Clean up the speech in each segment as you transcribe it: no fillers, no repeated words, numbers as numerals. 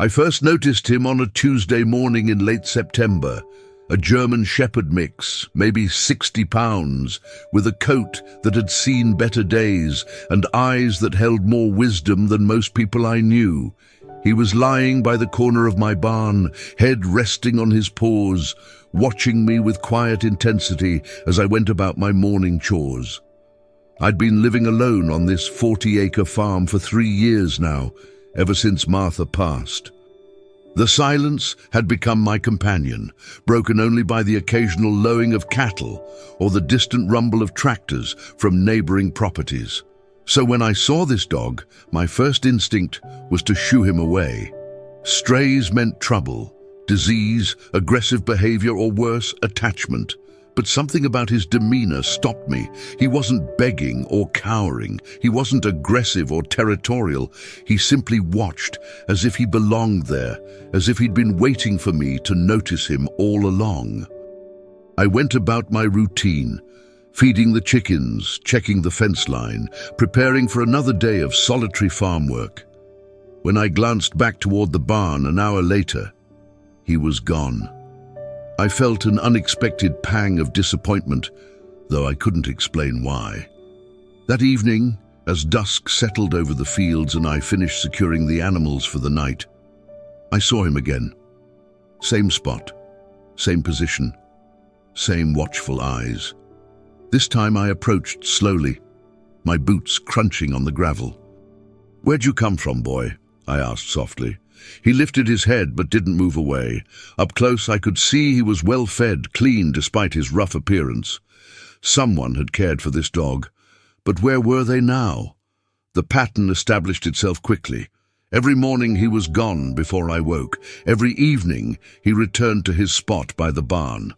I first noticed him on a Tuesday morning in late September, a German Shepherd mix, maybe 60 pounds, with a coat that had seen better days and eyes that held more wisdom than most people I knew. He was lying by the corner of my barn, head resting on his paws, watching me with quiet intensity as I went about my morning chores. I'd been living alone on this 40-acre farm for 3 years now, ever since Martha passed. The silence had become my companion, broken only by the occasional lowing of cattle or the distant rumble of tractors from neighboring properties. So when I saw this dog, my first instinct was to shoo him away. Strays meant trouble, disease, aggressive behavior, or worse, attachment. But something about his demeanor stopped me. He wasn't begging or cowering. He wasn't aggressive or territorial. He simply watched, as if he belonged there, as if he'd been waiting for me to notice him all along. I went about my routine, feeding the chickens, checking the fence line, preparing for another day of solitary farm work. When I glanced back toward the barn an hour later, he was gone. I felt an unexpected pang of disappointment, though I couldn't explain why. That evening, as dusk settled over the fields and I finished securing the animals for the night, I saw him again. Same spot, same position, same watchful eyes. This time I approached slowly, my boots crunching on the gravel. "Where'd you come from, boy?" I asked softly. He lifted his head but didn't move away. Up close I could see he was well fed, clean despite his rough appearance. Someone had cared for this dog, but where were they now? The pattern established itself quickly. Every morning he was gone before I woke. Every evening he returned to his spot by the barn.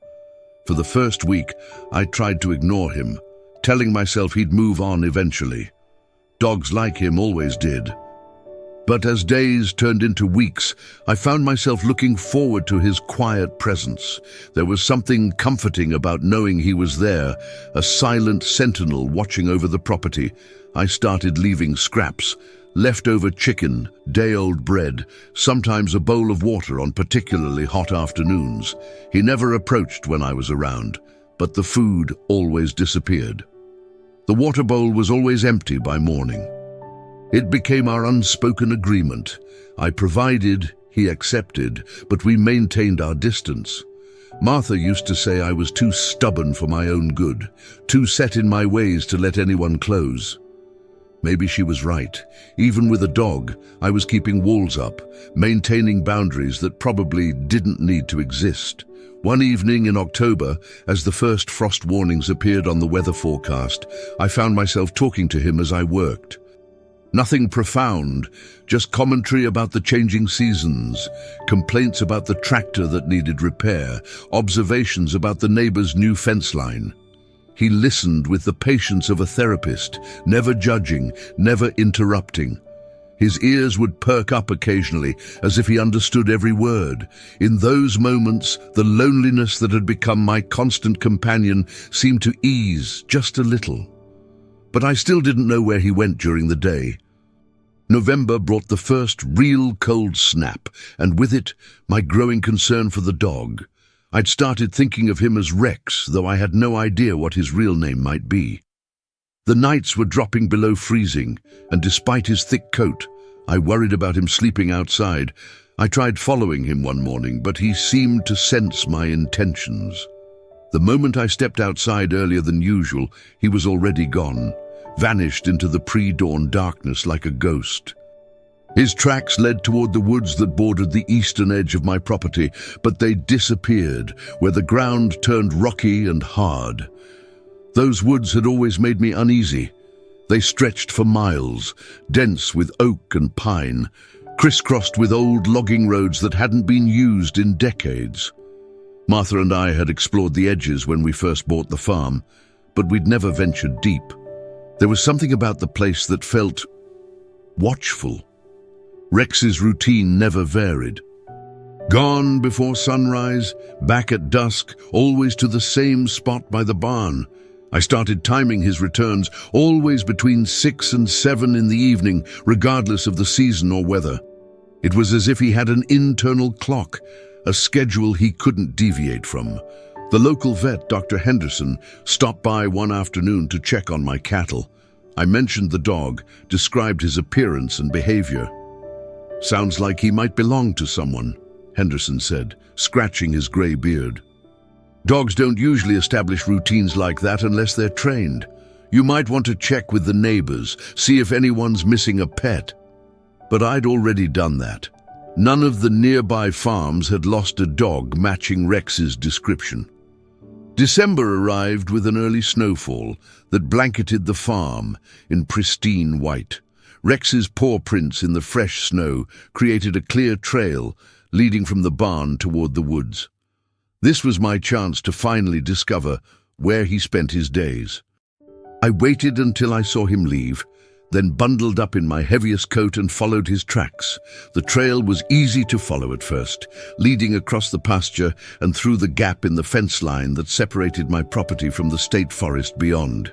For the first week I tried to ignore him, telling myself he'd move on eventually. Dogs like him always did. But as days turned into weeks, I found myself looking forward to his quiet presence. There was something comforting about knowing he was there, a silent sentinel watching over the property. I started leaving scraps, leftover chicken, day-old bread, sometimes a bowl of water on particularly hot afternoons. He never approached when I was around, but the food always disappeared. The water bowl was always empty by morning. It became our unspoken agreement. I provided, he accepted, but we maintained our distance. Martha used to say I was too stubborn for my own good, too set in my ways to let anyone close. Maybe she was right. Even with a dog, I was keeping walls up, maintaining boundaries that probably didn't need to exist. One evening in October, as the first frost warnings appeared on the weather forecast, I found myself talking to him as I worked. Nothing profound, just commentary about the changing seasons, complaints about the tractor that needed repair, observations about the neighbor's new fence line. He listened with the patience of a therapist, never judging, never interrupting. His ears would perk up occasionally, as if he understood every word. In those moments, the loneliness that had become my constant companion seemed to ease just a little. But I still didn't know where he went during the day. November brought the first real cold snap, and with it, my growing concern for the dog. I'd started thinking of him as Rex, though I had no idea what his real name might be. The nights were dropping below freezing, and despite his thick coat, I worried about him sleeping outside. I tried following him one morning, but he seemed to sense my intentions. The moment I stepped outside earlier than usual, he was already gone, vanished into the pre-dawn darkness like a ghost. His tracks led toward the woods that bordered the eastern edge of my property, but they disappeared where the ground turned rocky and hard. Those woods had always made me uneasy. They stretched for miles, dense with oak and pine, crisscrossed with old logging roads that hadn't been used in decades. Martha and I had explored the edges when we first bought the farm, but we'd never ventured deep. There was something about the place that felt watchful. Rex's routine never varied. Gone before sunrise, back at dusk, always to the same spot by the barn. I started timing his returns, always between 6 and 7 in the evening, regardless of the season or weather. It was as if he had an internal clock, a schedule he couldn't deviate from. The local vet, Dr. Henderson, stopped by one afternoon to check on my cattle. I mentioned the dog, described his appearance and behavior. "Sounds like he might belong to someone," Henderson said, scratching his grey beard. "Dogs don't usually establish routines like that unless they're trained. You might want to check with the neighbors, see if anyone's missing a pet." But I'd already done that. None of the nearby farms had lost a dog matching Rex's description. December arrived with an early snowfall that blanketed the farm in pristine white. Rex's paw prints in the fresh snow created a clear trail leading from the barn toward the woods. This was my chance to finally discover where he spent his days. I waited until I saw him leave, then bundled up in my heaviest coat and followed his tracks. The trail was easy to follow at first, leading across the pasture and through the gap in the fence line that separated my property from the state forest beyond.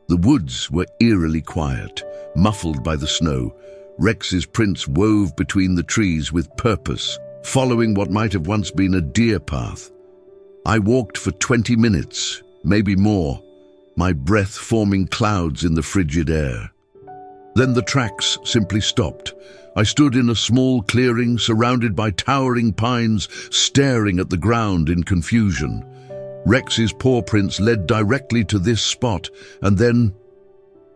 The woods were eerily quiet, muffled by the snow. Rex's prints wove between the trees with purpose, following what might have once been a deer path. I walked for 20 minutes, maybe more, my breath forming clouds in the frigid air. Then the tracks simply stopped. I stood in a small clearing surrounded by towering pines, staring at the ground in confusion. Rex's paw prints led directly to this spot, and then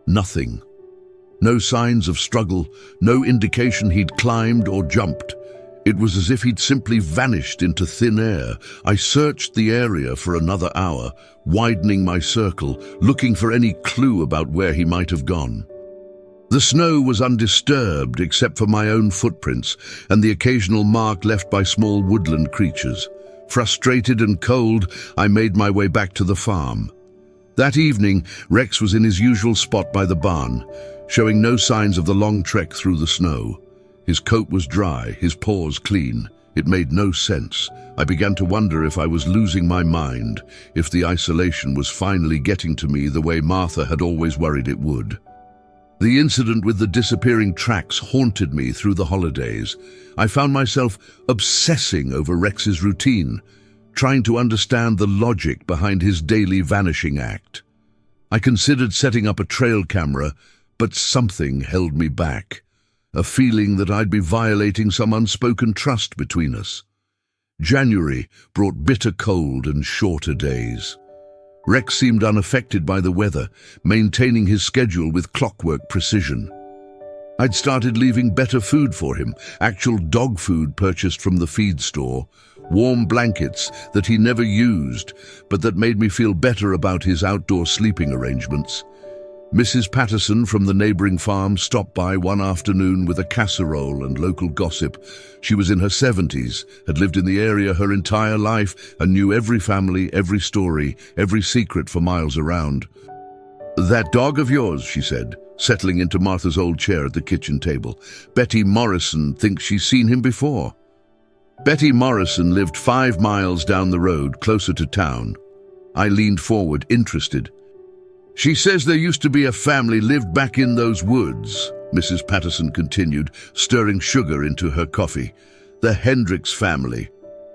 nothing. No signs of struggle, no indication he'd climbed or jumped. It was as if he'd simply vanished into thin air. I searched the area for another hour, widening my circle, looking for any clue about where he might have gone. The snow was undisturbed except for my own footprints and the occasional mark left by small woodland creatures. Frustrated and cold, I made my way back to the farm. That evening, Rex was in his usual spot by the barn, showing no signs of the long trek through the snow. His coat was dry, his paws clean. It made no sense. I began to wonder if I was losing my mind, if the isolation was finally getting to me the way Martha had always worried it would. The incident with the disappearing tracks haunted me through the holidays. I found myself obsessing over Rex's routine, trying to understand the logic behind his daily vanishing act. I considered setting up a trail camera, but something held me back, a feeling that I'd be violating some unspoken trust between us. January brought bitter cold and shorter days. Rex seemed unaffected by the weather, maintaining his schedule with clockwork precision. I'd started leaving better food for him, actual dog food purchased from the feed store, warm blankets that he never used, but that made me feel better about his outdoor sleeping arrangements. Mrs. Patterson from the neighboring farm stopped by one afternoon with a casserole and local gossip. She was in her 70s, had lived in the area her entire life, and knew every family, every story, every secret for miles around. "That dog of yours," she said, settling into Martha's old chair at the kitchen table. "Betty Morrison thinks she's seen him before." Betty Morrison lived 5 miles down the road, closer to town. I leaned forward, interested. "She says there used to be a family lived back in those woods," Mrs. Patterson continued, stirring sugar into her coffee. "The Hendricks family.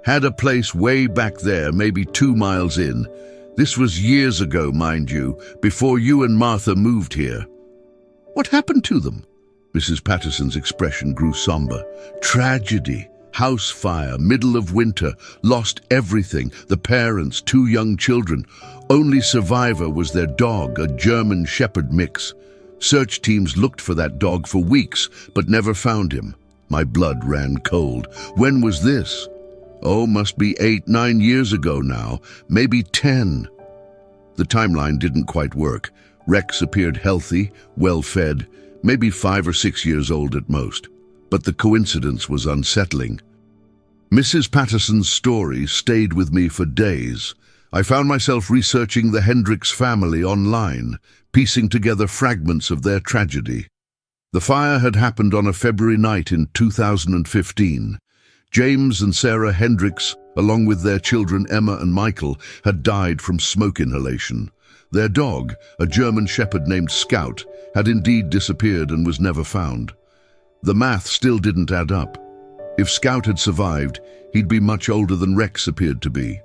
Had a place way back there, maybe 2 miles in. This was years ago, mind you, before you and Martha moved here." "What happened to them?" Mrs. Patterson's expression grew somber. "Tragedy. House fire, middle of winter, lost everything, the parents, 2 young children. Only survivor was their dog, a German Shepherd mix. Search teams looked for that dog for weeks, but never found him." My blood ran cold. "When was this?" "Oh, must be 8, 9 years ago now, maybe 10. The timeline didn't quite work. Rex appeared healthy, well-fed, maybe 5 or 6 years old at most. But the coincidence was unsettling. Mrs. Patterson's story stayed with me for days. I found myself researching the Hendricks family online, piecing together fragments of their tragedy. The fire had happened on a February night in 2015. James and Sarah Hendricks, along with their children Emma and Michael, had died from smoke inhalation. Their dog, a German Shepherd named Scout, had indeed disappeared and was never found. The math still didn't add up. If Scout had survived, he'd be much older than Rex appeared to be.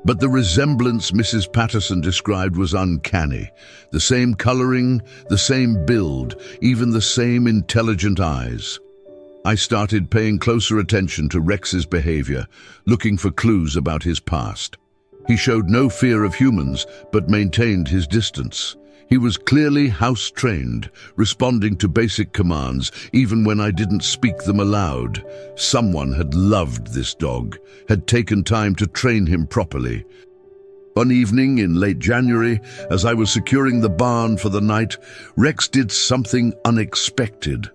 But the resemblance Mrs. Patterson described was uncanny. The same coloring, the same build, even the same intelligent eyes. I started paying closer attention to Rex's behavior, looking for clues about his past. He showed no fear of humans, but maintained his distance. He was clearly house-trained, responding to basic commands, even when I didn't speak them aloud. Someone had loved this dog, had taken time to train him properly. One evening in late January, as I was securing the barn for the night, Rex did something unexpected.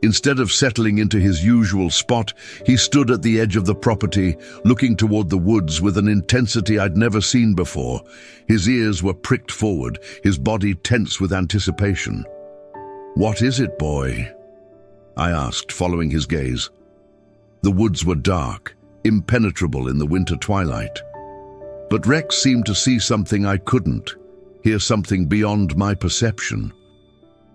Instead of settling into his usual spot, he stood at the edge of the property, looking toward the woods with an intensity I'd never seen before. His ears were pricked forward, his body tense with anticipation. "What is it, boy?" I asked, following his gaze. The woods were dark, impenetrable in the winter twilight. But Rex seemed to see something I couldn't, hear something beyond my perception.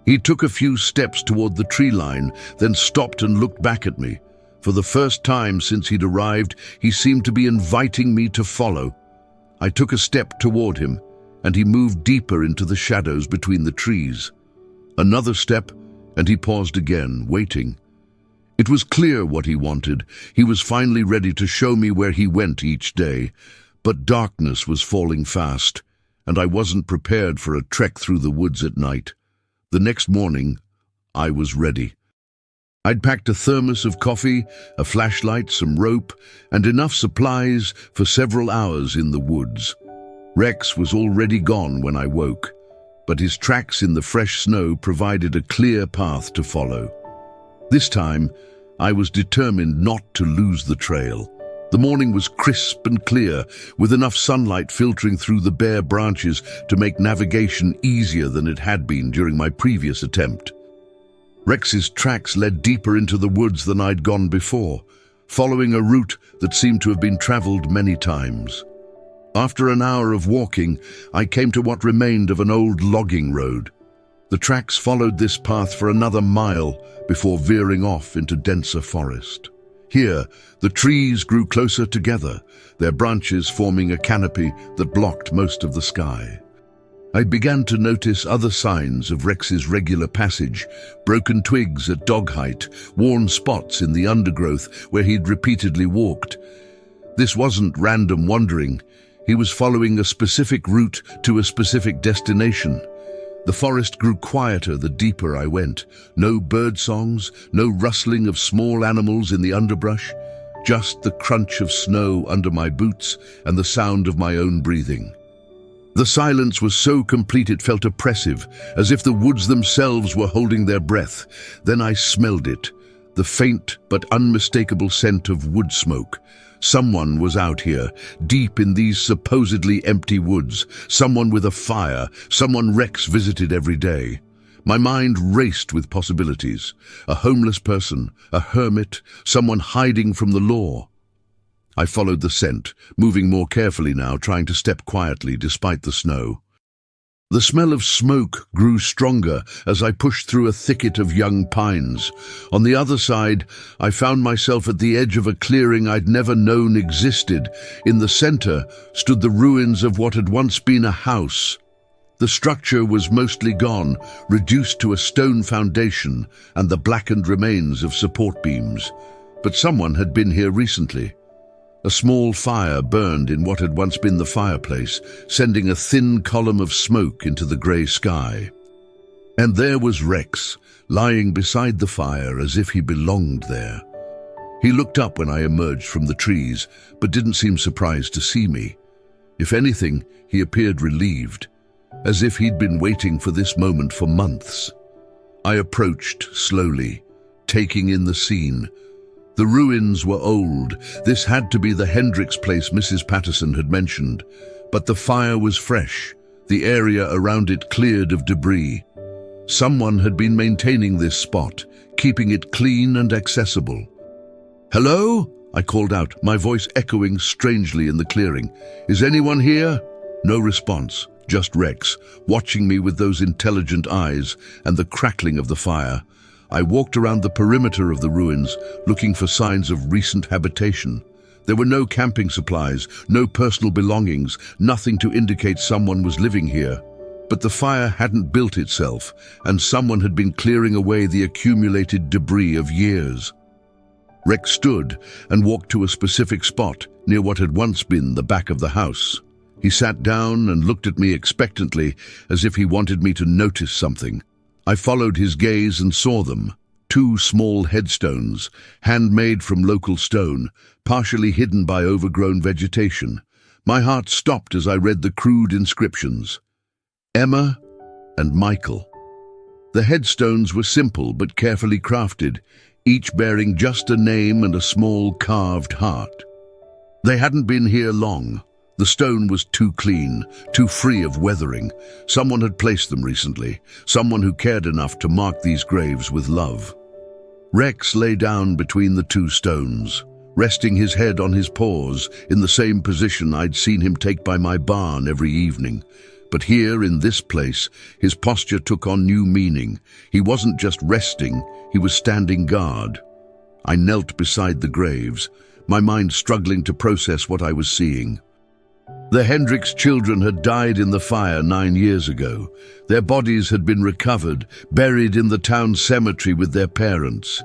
He took a few steps toward the tree line, then stopped and looked back at me. For the first time since he'd arrived, he seemed to be inviting me to follow. I took a step toward him, and he moved deeper into the shadows between the trees. Another step, and he paused again, waiting. It was clear what he wanted. He was finally ready to show me where he went each day. But darkness was falling fast, and I wasn't prepared for a trek through the woods at night. The next morning, I was ready. I'd packed a thermos of coffee, a flashlight, some rope, and enough supplies for several hours in the woods. Rex was already gone when I woke, but his tracks in the fresh snow provided a clear path to follow. This time, I was determined not to lose the trail. The morning was crisp and clear, with enough sunlight filtering through the bare branches to make navigation easier than it had been during my previous attempt. Rex's tracks led deeper into the woods than I'd gone before, following a route that seemed to have been traveled many times. After an hour of walking, I came to what remained of an old logging road. The tracks followed this path for another mile before veering off into denser forest. Here, the trees grew closer together, their branches forming a canopy that blocked most of the sky. I began to notice other signs of Rex's regular passage, broken twigs at dog height, worn spots in the undergrowth where he'd repeatedly walked. This wasn't random wandering. He was following a specific route to a specific destination. The forest grew quieter the deeper I went. No bird songs, no rustling of small animals in the underbrush, just the crunch of snow under my boots and the sound of my own breathing. The silence was so complete it felt oppressive, as if the woods themselves were holding their breath. Then I smelled it, the faint but unmistakable scent of wood smoke. Someone was out here, deep in these supposedly empty woods. Someone with a fire, someone Rex visited every day. My mind raced with possibilities. A homeless person, a hermit, someone hiding from the law. I followed the scent, moving more carefully now, trying to step quietly despite the snow. The smell of smoke grew stronger as I pushed through a thicket of young pines. On the other side, I found myself at the edge of a clearing I'd never known existed. In the center stood the ruins of what had once been a house. The structure was mostly gone, reduced to a stone foundation and the blackened remains of support beams. But someone had been here recently. A small fire burned in what had once been the fireplace, sending a thin column of smoke into the grey sky. And there was Rex, lying beside the fire as if he belonged there. He looked up when I emerged from the trees, but didn't seem surprised to see me. If anything, he appeared relieved, as if he'd been waiting for this moment for months. I approached slowly, taking in the scene. The ruins were old. This had to be the Hendricks place Mrs. Patterson had mentioned. But the fire was fresh, the area around it cleared of debris. Someone had been maintaining this spot, keeping it clean and accessible. "Hello?" I called out, my voice echoing strangely in the clearing. "Is anyone here?" No response, just Rex, watching me with those intelligent eyes and the crackling of the fire. I walked around the perimeter of the ruins, looking for signs of recent habitation. There were no camping supplies, no personal belongings, nothing to indicate someone was living here. But the fire hadn't built itself, and someone had been clearing away the accumulated debris of years. Rex stood and walked to a specific spot near what had once been the back of the house. He sat down and looked at me expectantly, as if he wanted me to notice something. I followed his gaze and saw them. 2 small headstones, handmade from local stone, partially hidden by overgrown vegetation. My heart stopped as I read the crude inscriptions. Emma and Michael. The headstones were simple but carefully crafted, each bearing just a name and a small carved heart. They hadn't been here long. The stone was too clean, too free of weathering. Someone had placed them recently, someone who cared enough to mark these graves with love. Rex lay down between the 2 stones, resting his head on his paws in the same position I'd seen him take by my barn every evening. But here, in this place, his posture took on new meaning. He wasn't just resting, he was standing guard. I knelt beside the graves, my mind struggling to process what I was seeing. The Hendricks children had died in the fire 9 years ago. Their bodies had been recovered, buried in the town cemetery with their parents.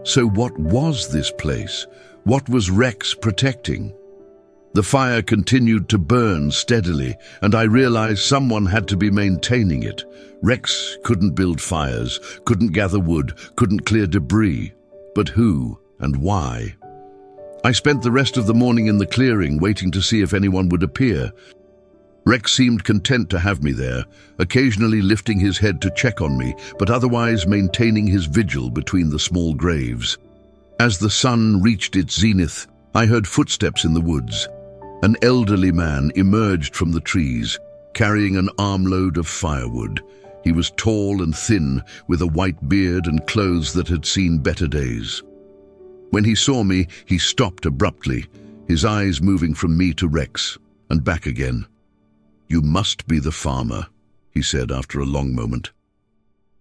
So what was this place? What was Rex protecting? The fire continued to burn steadily, and I realized someone had to be maintaining it. Rex couldn't build fires, couldn't gather wood, couldn't clear debris. But who and why? I spent the rest of the morning in the clearing, waiting to see if anyone would appear. Rex seemed content to have me there, occasionally lifting his head to check on me, but otherwise maintaining his vigil between the small graves. As the sun reached its zenith, I heard footsteps in the woods. An elderly man emerged from the trees, carrying an armload of firewood. He was tall and thin, with a white beard and clothes that had seen better days. When he saw me, he stopped abruptly, his eyes moving from me to Rex, and back again. "You must be the farmer," he said after a long moment.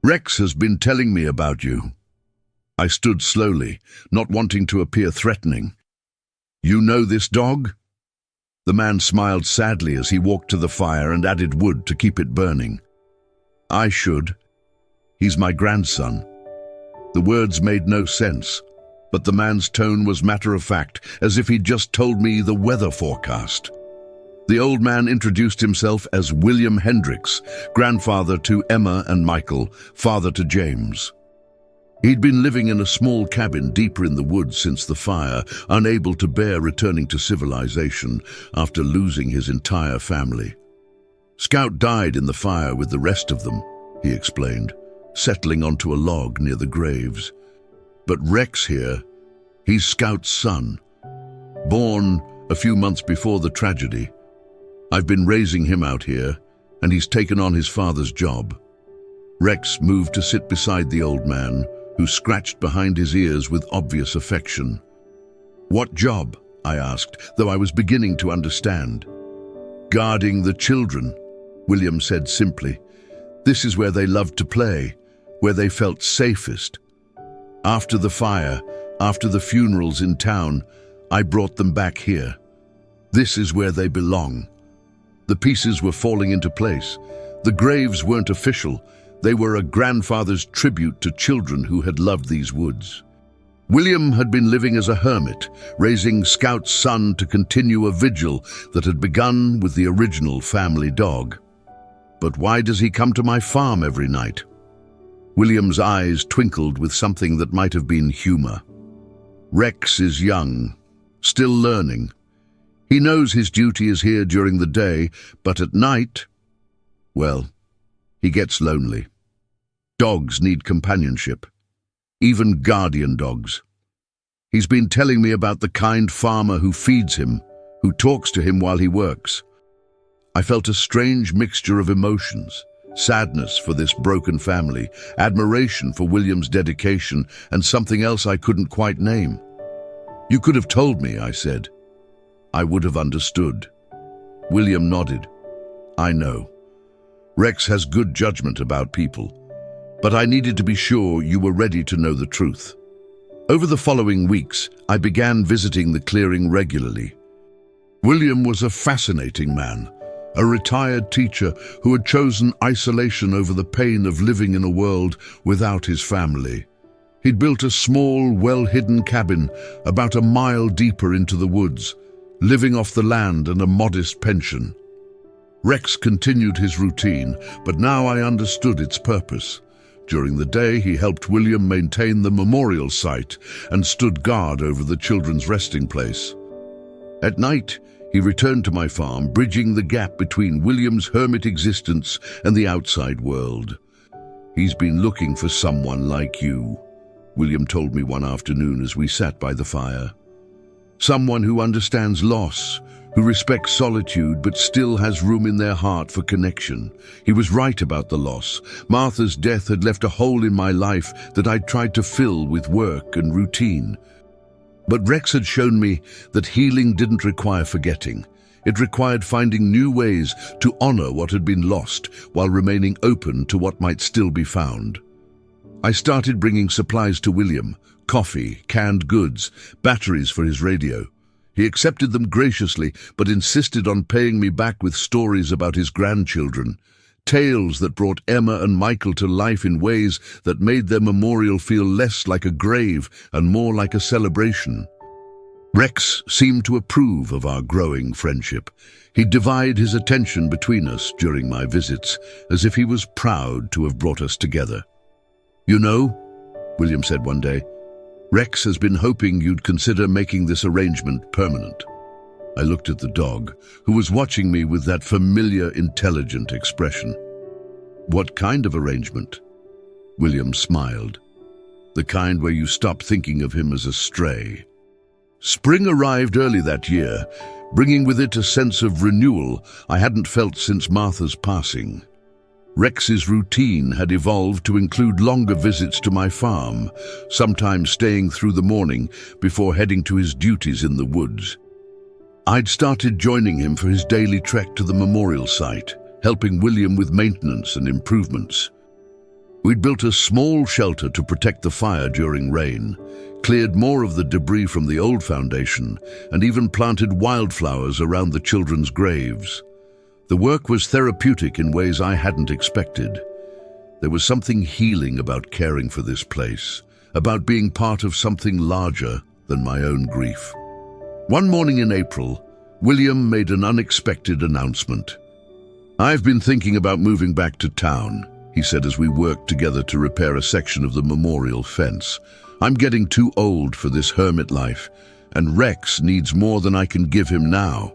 "Rex has been telling me about you." I stood slowly, not wanting to appear threatening. "You know this dog?" The man smiled sadly as he walked to the fire and added wood to keep it burning. "I should. He's my grandson." The words made no sense, but the man's tone was matter-of-fact, as if he'd just told me the weather forecast. The old man introduced himself as William Hendricks, grandfather to Emma and Michael, father to James. He'd been living in a small cabin deeper in the woods since the fire, unable to bear returning to civilization after losing his entire family. "Scout died in the fire with the rest of them," he explained, settling onto a log near the graves. "But Rex here, he's Scout's son, born a few months before the tragedy. I've been raising him out here, and he's taken on his father's job." Rex moved to sit beside the old man, who scratched behind his ears with obvious affection. "What job?" I asked, though I was beginning to understand. "Guarding the children," William said simply. "This is where they loved to play, where they felt safest. After the fire, after the funerals in town, I brought them back here. This is where they belong." The pieces were falling into place. The graves weren't official. They were a grandfather's tribute to children who had loved these woods. William had been living as a hermit, raising Scout's son to continue a vigil that had begun with the original family dog. "But why does he come to my farm every night?" William's eyes twinkled with something that might have been humor. "Rex is young, still learning. He knows his duty is here during the day, but at night, well, he gets lonely. Dogs need companionship, even guardian dogs. He's been telling me about the kind farmer who feeds him, who talks to him while he works." I felt a strange mixture of emotions, sadness for this broken family, admiration for William's dedication, and something else I couldn't quite name. "You could have told me," I said. "I would have understood." William nodded. "I know. Rex has good judgment about people. but I needed to be sure you were ready to know the truth. Over the following weeks, I began visiting the clearing regularly. William was a fascinating man, a retired teacher who had chosen isolation over the pain of living in a world without his family. He'd built a small, well-hidden cabin about a mile deeper into the woods, living off the land and a modest pension. Rex continued his routine, but now I understood its purpose. During the day, he helped William maintain the memorial site and stood guard over the children's resting place. At night, he returned to my farm, bridging the gap between William's hermit existence and the outside world. "He's been looking for someone like you," William told me one afternoon as we sat by the fire. "Someone who understands loss, who respects solitude but still has room in their heart for connection." He was right about the loss. Martha's death had left a hole in my life that I'd tried to fill with work and routine. But Rex had shown me that healing didn't require forgetting. It required finding new ways to honor what had been lost while remaining open to what might still be found. I started bringing supplies to William: coffee, canned goods, batteries for his radio. He accepted them graciously, but insisted on paying me back with stories about his grandchildren, tales that brought Emma and Michael to life in ways that made their memorial feel less like a grave and more like a celebration. Rex seemed to approve of our growing friendship. He'd divide his attention between us during my visits, as if he was proud to have brought us together. "You know," William said one day, "Rex has been hoping you'd consider making this arrangement permanent." I looked at the dog, who was watching me with that familiar, intelligent expression. "What kind of arrangement?" William smiled. "The kind where you stop thinking of him as a stray." Spring arrived early that year, bringing with it a sense of renewal I hadn't felt since Martha's passing. Rex's routine had evolved to include longer visits to my farm, sometimes staying through the morning before heading to his duties in the woods. I'd started joining him for his daily trek to the memorial site, helping William with maintenance and improvements. We'd built a small shelter to protect the fire during rain, cleared more of the debris from the old foundation, and even planted wildflowers around the children's graves. The work was therapeutic in ways I hadn't expected. There was something healing about caring for this place, about being part of something larger than my own grief. One morning in April, William made an unexpected announcement. "I've been thinking about moving back to town," he said as we worked together to repair a section of the memorial fence. "I'm getting too old for this hermit life, and Rex needs more than I can give him now."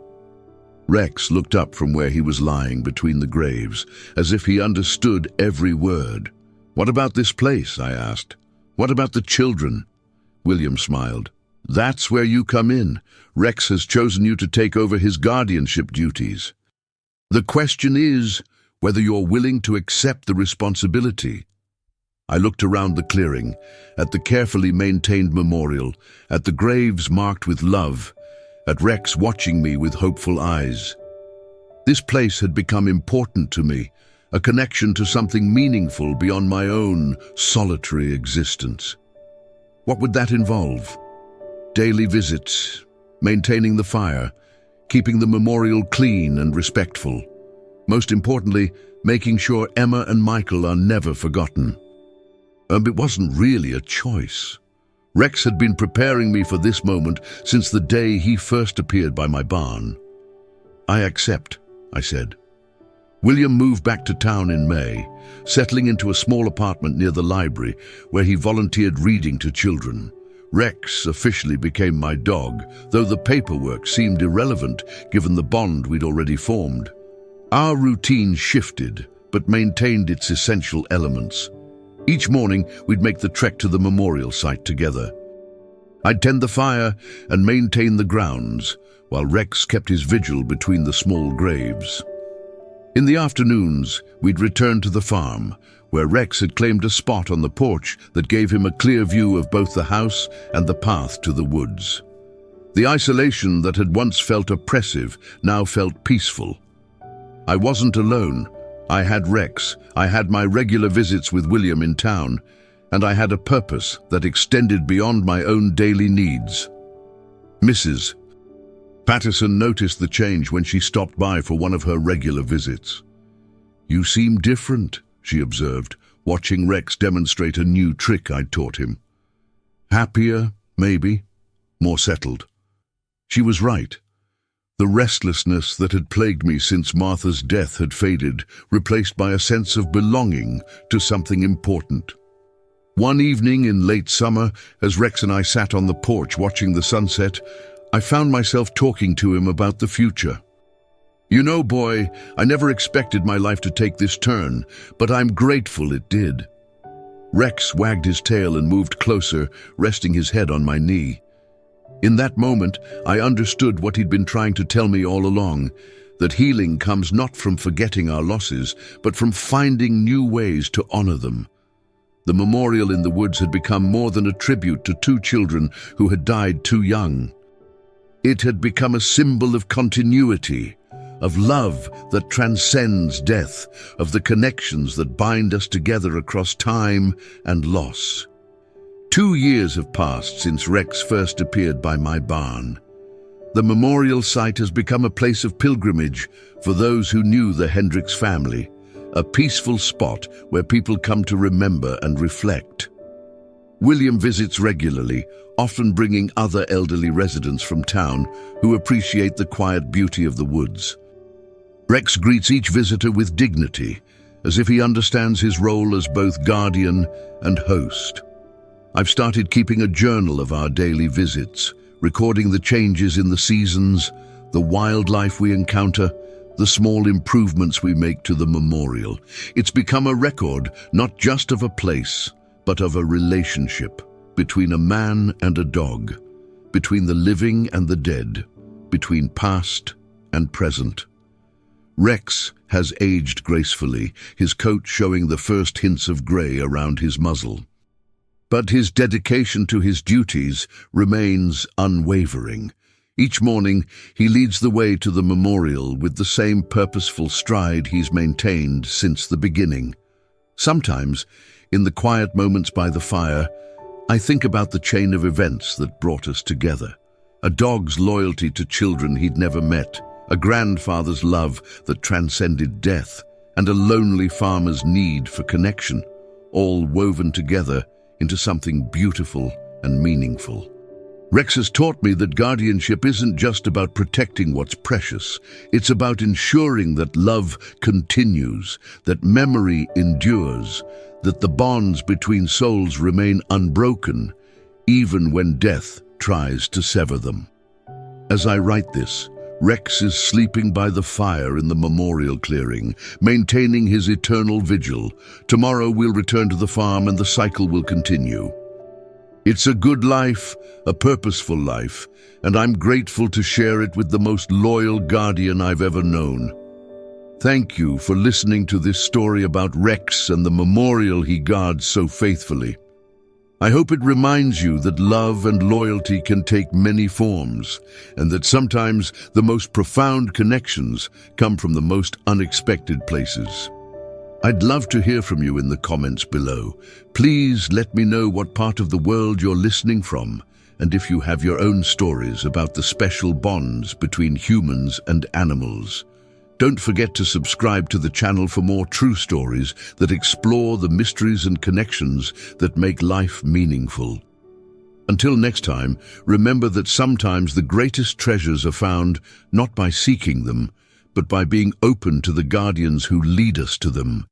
Rex looked up from where he was lying between the graves, as if he understood every word. "What about this place?" I asked. "What about the children?" William smiled. "That's where you come in. Rex has chosen you to take over his guardianship duties. The question is whether you're willing to accept the responsibility." I looked around the clearing, at the carefully maintained memorial, at the graves marked with love, at Rex watching me with hopeful eyes. This place had become important to me, a connection to something meaningful beyond my own solitary existence. What would that involve? Daily visits, maintaining the fire, keeping the memorial clean and respectful. Most importantly, making sure Emma and Michael are never forgotten. It wasn't really a choice. Rex had been preparing me for this moment since the day he first appeared by my barn. "I accept," I said. William moved back to town in May, settling into a small apartment near the library where he volunteered reading to children. Rex officially became my dog, though the paperwork seemed irrelevant given the bond we'd already formed. Our routine shifted, but maintained its essential elements. Each morning, we'd make the trek to the memorial site together. I'd tend the fire and maintain the grounds, while Rex kept his vigil between the small graves. In the afternoons, we'd return to the farm, where Rex had claimed a spot on the porch that gave him a clear view of both the house and the path to the woods. The isolation that had once felt oppressive now felt peaceful. I wasn't alone. I had Rex, I had my regular visits with William in town, and I had a purpose that extended beyond my own daily needs. Mrs. Patterson noticed the change when she stopped by for one of her regular visits. "You seem different," she observed, watching Rex demonstrate a new trick I'd taught him. "Happier, maybe, more settled." She was right. The restlessness that had plagued me since Martha's death had faded, replaced by a sense of belonging to something important. One evening in late summer, as Rex and I sat on the porch watching the sunset, I found myself talking to him about the future. "You know, boy, I never expected my life to take this turn, but I'm grateful it did." Rex wagged his tail and moved closer, resting his head on my knee. In that moment, I understood what he'd been trying to tell me all along, that healing comes not from forgetting our losses, but from finding new ways to honor them. The memorial in the woods had become more than a tribute to two children who had died too young. It had become a symbol of continuity, of love that transcends death, of the connections that bind us together across time and loss. 2 years have passed since Rex first appeared by my barn. The memorial site has become a place of pilgrimage for those who knew the Hendricks family, a peaceful spot where people come to remember and reflect. William visits regularly, often bringing other elderly residents from town who appreciate the quiet beauty of the woods. Rex greets each visitor with dignity, as if he understands his role as both guardian and host. I've started keeping a journal of our daily visits, recording the changes in the seasons, the wildlife we encounter, the small improvements we make to the memorial. It's become a record not just of a place, but of a relationship between a man and a dog, between the living and the dead, between past and present. Rex has aged gracefully, his coat showing the first hints of grey around his muzzle. But his dedication to his duties remains unwavering. Each morning, he leads the way to the memorial with the same purposeful stride he's maintained since the beginning. Sometimes, in the quiet moments by the fire, I think about the chain of events that brought us together. A dog's loyalty to children he'd never met, a grandfather's love that transcended death, and a lonely farmer's need for connection, all woven together into something beautiful and meaningful. Rex has taught me that guardianship isn't just about protecting what's precious. It's about ensuring that love continues, that memory endures, that the bonds between souls remain unbroken, even when death tries to sever them. As I write this, Rex is sleeping by the fire in the memorial clearing, maintaining his eternal vigil. Tomorrow we'll return to the farm and the cycle will continue. It's a good life, a purposeful life, and I'm grateful to share it with the most loyal guardian I've ever known. Thank you for listening to this story about Rex and the memorial he guards so faithfully. I hope it reminds you that love and loyalty can take many forms, and that sometimes the most profound connections come from the most unexpected places. I'd love to hear from you in the comments below. Please let me know what part of the world you're listening from, and if you have your own stories about the special bonds between humans and animals. Don't forget to subscribe to the channel for more true stories that explore the mysteries and connections that make life meaningful. Until next time, remember that sometimes the greatest treasures are found not by seeking them, but by being open to the guardians who lead us to them.